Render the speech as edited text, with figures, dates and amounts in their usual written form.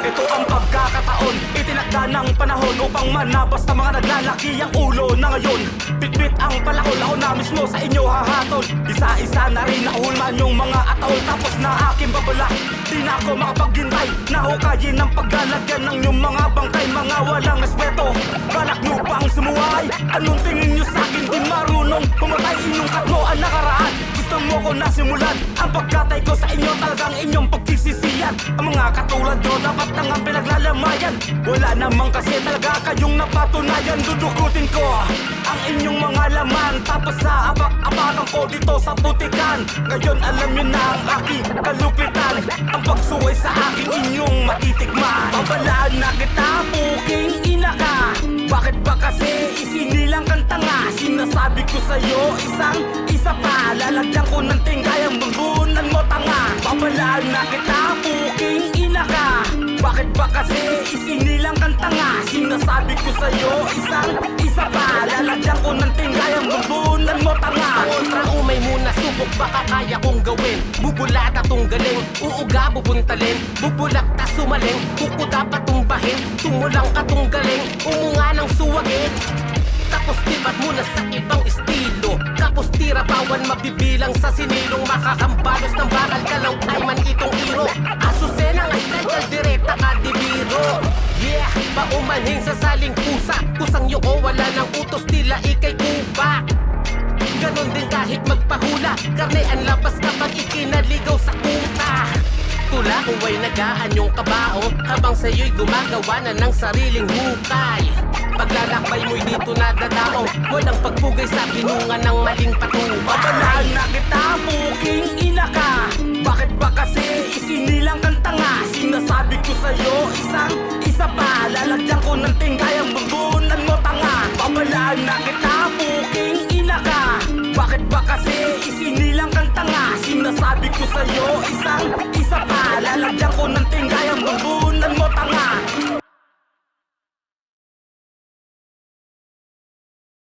Ito ang pagkakataon, itinakda ng panahon upang manabas na mga naglalaki ang ulo na ngayon. Bitbit ang palakol, ako na mismo sa inyo hahatol. Isa-isa na rin nahulman yung mga ataol, tapos na aking babala. Di na ako makapaghintay, nahukayin ang paglalagyan ng yung mga bangkay. Mga walang respeto, balak nyo bang sumuway? Anong tingin nyo sa'kin, di marunong pumatay? Inungkat mo ang nakaraan, gusto mo ko nasimulan. Ang pagkatay ko sa inyo talagang inyong pagsisisiyan. Ang mga katulad nyo dapat nang ang pinaglalamayan. Wala namang kasi talaga kayong napatunayan. Dudukutin ko ang inyong mga laman, tapos sa abak-abakan ko dito sa putikan. Ngayon alam nyo na ang aking kalupitan. Ang pagsuway sa akin inyong matitikman. Babalaan na kita, puking ina ka. Bakit ba kasi isinilang kang tanga? Sinasabi ko sa'yo isang isa pa, lalagyan ko ng tinggayang banggunan mo tanga. Babalaan na kita, puking ina ka. Bakit ba kasi isinilang kang tanga? Sinasabi ko sa'yo isang isa pa, lalagyan ko ng tinggayang banggunan mo tanga. Kontra umay muna, subok baka kaya kong gawin. Bubulat at tunggaling, uuga bubuntalin. Bubulak ta sumaling, buko dapat tumbahin. Tumulang ka tunggaling, umunga ng suwagin. Tapos tibat muna sa ibang estilo. Tapos tira bawan mabibilang sa sinilong. Makakambalos ng bakal kalaw ay man itong iro. Asusena ng askal kaldereta kadibiro. Yeah, paumanhin sa saling pusa. Kusang yoko wala ng utos tila ikay kuba. Ganon din kahit magpahula. Karne ang labas kapag ikinaligaw sa kuta. Tula uway nagaan yung kabao, habang sa'yo'y gumagawa na ng sariling hukay. Paglalakbay mo'y dito nadadao, walang pagpugay sa binungan ng maling patubay. Babalaan na kita, puking ina ka. Bakit ba kasi isinilang kang tanga? Sinasabi ko sa'yo isang isa pa, lalagyan ko ng tinggayang banggunan mo tanga. Babalaan na kita, puking ina ka. Bakit ba kasi isinilang kang tanga? Sinasabi ko sa'yo isang isa pa, lalagyan ko ng